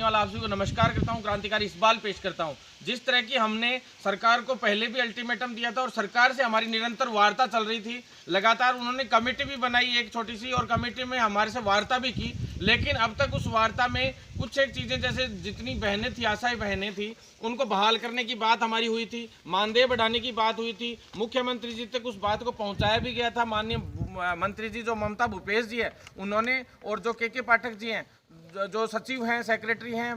बेनीवाल आप सभी को नमस्कार करता हूं, क्रांतिकारी इकबाल पेश करता हूं। जिस तरह की हमने सरकार को पहले भी अल्टीमेटम दिया था और सरकार से हमारी निरंतर वार्ता चल रही थी, लगातार उन्होंने कमेटी भी बनाई एक छोटी सी, और कमेटी में हमारे से वार्ता भी की, लेकिन अब तक उस वार्ता में कुछ एक चीज़ें, जैसे जितनी बहनें थी, आशाएं बहनें थी, उनको बहाल करने की बात हमारी हुई थी, मानदेय बढ़ाने की बात हुई थी, मुख्यमंत्री जी तक उस बात को पहुंचाया भी गया था। माननीय मंत्री जी जो ममता भूपेश जी है उन्होंने, और जो के पाठक जी हैं जो सचिव हैं, सेक्रेटरी हैं,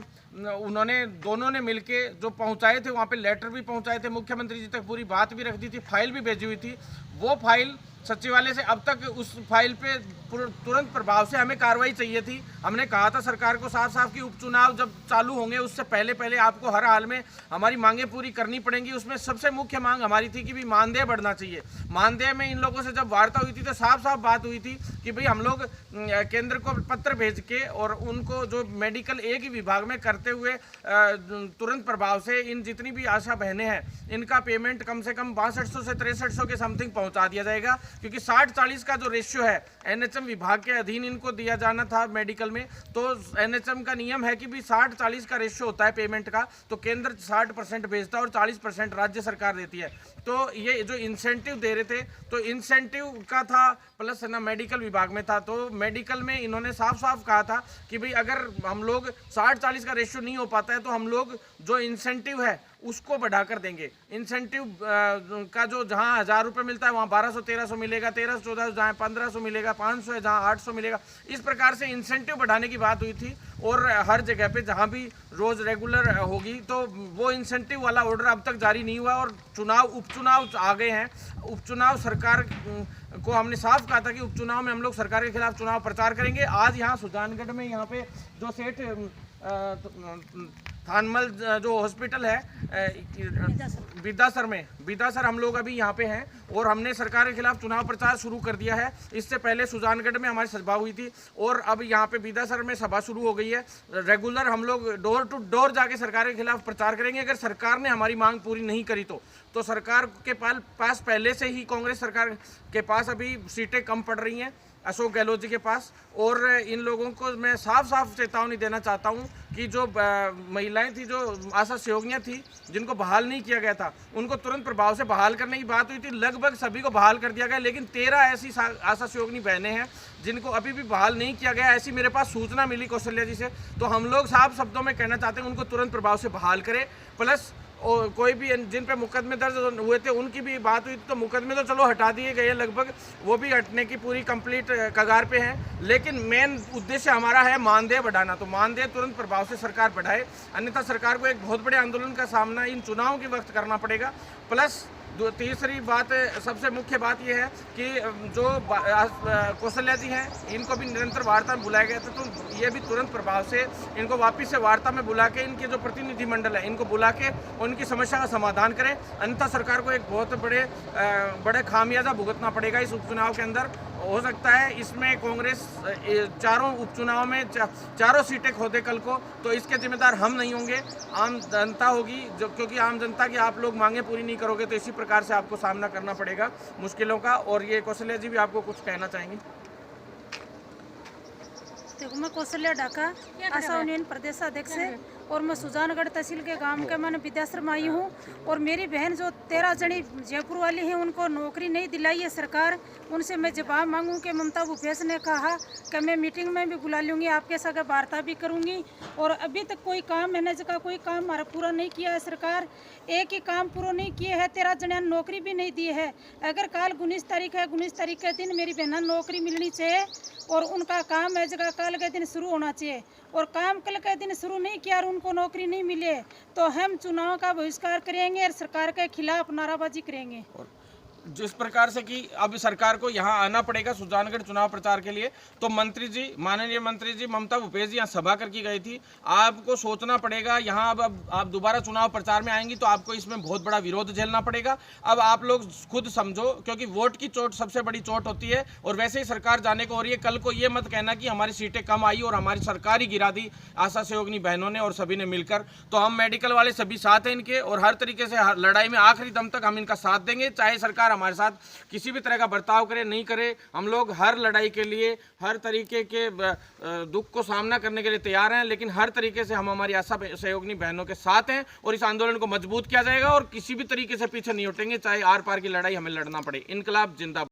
उन्होंने दोनों ने मिलके जो पहुंचाए थे, वहाँ पे लेटर भी पहुंचाए थे, मुख्यमंत्री जी तक पूरी बात भी रख दी थी, फाइल भी भेजी हुई थी। वो फाइल सचिवालय से अब तक उस फाइल पे तुरंत प्रभाव से हमें कार्रवाई चाहिए थी। हमने कहा था सरकार को साफ साफ कि उपचुनाव जब चालू होंगे उससे पहले पहले आपको हर हाल में हमारी मांगें पूरी करनी पड़ेंगी। उसमें सबसे मुख्य मांग हमारी थी कि भी मानदेय बढ़ना चाहिए। मानदेय में इन लोगों से जब वार्ता हुई थी तो साफ साफ बात हुई थी कि भाई हम लोग केंद्र को पत्र भेज के और उनको जो मेडिकल एक ही विभाग में करते हुए तुरंत प्रभाव से इन जितनी भी आशा बहनें हैं इनका पेमेंट कम से कम 6200 से 6300 के समथिंग पहुंचा दिया जाएगा, क्योंकि 60-40 का जो रेशियो है एनएचएम विभाग के अधीन इनको दिया जाना था मेडिकल में। तो एनएचएम का नियम है कि भी 60-40 का रेशियो होता है पेमेंट का, तो केंद्र 60% भेजता है और 40% राज्य सरकार देती है। तो ये जो इंसेंटिव दे रहे थे तो इंसेंटिव का था, प्लस है ना मेडिकल विभाग में था। तो मेडिकल में इन्होंने साफ साफ कहा था कि भाई अगर हम लोग 60-40 का रेशियो नहीं हो पाता है तो हम लोग जो इंसेंटिव है उसको बढ़ाकर देंगे। इंसेंटिव का जो जहाँ 1000 रुपये मिलता है वहाँ 1200-1300 मिलेगा, 1300-1400 जहाँ 1500 मिलेगा, 500 है जहाँ 800 मिलेगा। इस प्रकार से इंसेंटिव बढ़ाने की बात हुई थी। और हर जगह पे जहाँ भी रोज़ रेगुलर होगी तो वो इंसेंटिव वाला ऑर्डर अब तक जारी नहीं हुआ। और उपचुनाव आ गए हैं। उपचुनाव सरकार को हमने साफ कहा था कि उपचुनाव में हम लोग सरकार के खिलाफ चुनाव प्रचार करेंगे। आज यहाँ सुजानगढ़ में यहाँ पे जो सेठ थानमल जो हॉस्पिटल है बिदासर हम लोग अभी यहाँ पे हैं और हमने सरकार के खिलाफ चुनाव प्रचार शुरू कर दिया है। इससे पहले सुजानगढ़ में हमारी सभा हुई थी और अब यहाँ पे बिदासर में सभा शुरू हो गई है। रेगुलर हम लोग डोर टू डोर जाके सरकार के खिलाफ प्रचार करेंगे। अगर सरकार ने हमारी मांग पूरी नहीं करी तो सरकार के पास पहले से ही, कांग्रेस सरकार के पास अभी सीटें कम पड़ रही हैं अशोक गहलोत जी के पास। और इन लोगों को मैं साफ साफ चेतावनी देना चाहता हूं कि जो महिलाएं थी, जो आशा सहयोगियां थी जिनको बहाल नहीं किया गया था, उनको तुरंत प्रभाव से बहाल करने की बात हुई थी। लगभग सभी को बहाल कर दिया गया, लेकिन 13 ऐसी आशा सहयोगिनी बहनें हैं जिनको अभी भी बहाल नहीं किया गया। ऐसी मेरे पास सूचना मिली कौशल्या जी से। तो हम लोग साफ शब्दों में कहना चाहते हैं उनको तुरंत प्रभाव से बहाल करें। प्लस और कोई भी जिन पे मुकदमे दर्ज हुए थे उनकी भी बात हुई तो मुकदमे तो चलो हटा दिए गए, लगभग वो भी हटने की पूरी कंप्लीट कगार पे हैं। लेकिन मेन उद्देश्य हमारा है मानदेय बढ़ाना। तो मानदेय तुरंत प्रभाव से सरकार बढ़ाए, अन्यथा सरकार को एक बहुत बड़े आंदोलन का सामना इन चुनावों के वक्त करना पड़ेगा। प्लस तीसरी बात, सबसे मुख्य बात यह है कि जो कौशल्या जी हैं इनको भी निरंतर वार्ता में बुलाया गया था, तो ये भी तुरंत प्रभाव से इनको वापस से वार्ता में बुला के इनके जो प्रतिनिधिमंडल है इनको बुला के उनकी समस्या का समाधान करें। अन्यथा सरकार को एक बहुत बड़े खामियाजा भुगतना पड़ेगा इस उपचुनाव के अंदर। हो सकता है इसमें कांग्रेस चारों उपचुनाव में चारों सीटें खो दे कल को, तो इसके जिम्मेदार हम नहीं होंगे, आम जनता होगी। जो क्योंकि आम जनता की आप लोग मांगे पूरी नहीं करोगे तो इसी प्रकार से आपको सामना करना पड़ेगा मुश्किलों का। और ये कौशल्या जी भी आपको कुछ कहना चाहेंगी? देखो, मैं कौशल्या ढाका, आशा यूनियन प्रदेश अध्यक्ष है और मैं सुजानगढ़ तहसील के गांव के मैंने विद्याश्रम आई हूँ। और मेरी बहन जो 13 जनी जयपुर वाली है उनको नौकरी नहीं दिलाई है सरकार। उनसे मैं जवाब मांगूँ कि ममता भूपेश ने कहा कि मैं मीटिंग में भी बुला लूँगी, आपके साथ वार्ता भी करूँगी। और अभी तक कोई काम मैनेज का कोई काम हमारा पूरा नहीं किया है सरकार। एक ही काम पूरा नहीं किए है, 13 जने नौकरी भी नहीं दी है। अगर कल 19 तारीख है, 19 तारीख के दिन मेरी बहन नौकरी मिलनी चाहिए और उनका काम है जगह कल के दिन शुरू होना चाहिए। और काम कल के दिन शुरू नहीं किया और उनको नौकरी नहीं मिले तो हम चुनाव का बहिष्कार करेंगे और सरकार के खिलाफ नाराबाजी करेंगे। जिस प्रकार से कि अब सरकार को यहाँ आना पड़ेगा सुजानगढ़ चुनाव प्रचार के लिए, तो मंत्री जी, माननीय मंत्री जी ममता भूपेश जी यहाँ सभा करके गई थी। आपको सोचना पड़ेगा, यहाँ अब आप दोबारा चुनाव प्रचार में आएंगी तो आपको इसमें बहुत बड़ा विरोध झेलना पड़ेगा। अब आप लोग खुद समझो, क्योंकि वोट की चोट सबसे बड़ी चोट होती है और वैसे ही सरकार जाने को हो रही है। कल को ये मत कहना कि हमारी सीटें कम आई और हमारी सरकार ही गिरा दी आशा सहयोगिनी बहनों ने और सभी ने मिलकर। तो हम मेडिकल वाले सभी साथ हैं इनके और हर तरीके से लड़ाई में आखिरी दम तक हम इनका साथ देंगे, चाहे सरकार हमारे साथ किसी भी तरह का बर्ताव करे नहीं करे, हम लोग हर लड़ाई के लिए, हर तरीके के दुख को सामना करने के लिए तैयार हैं, लेकिन हर तरीके से हम हमारी आशा सहयोगिनी बहनों के साथ हैं और इस आंदोलन को मजबूत किया जाएगा और किसी भी तरीके से पीछे नहीं हटेंगे, चाहे आर पार की लड़ाई हमें लड़ना पड़े। इनकलाब जिंदाबाद।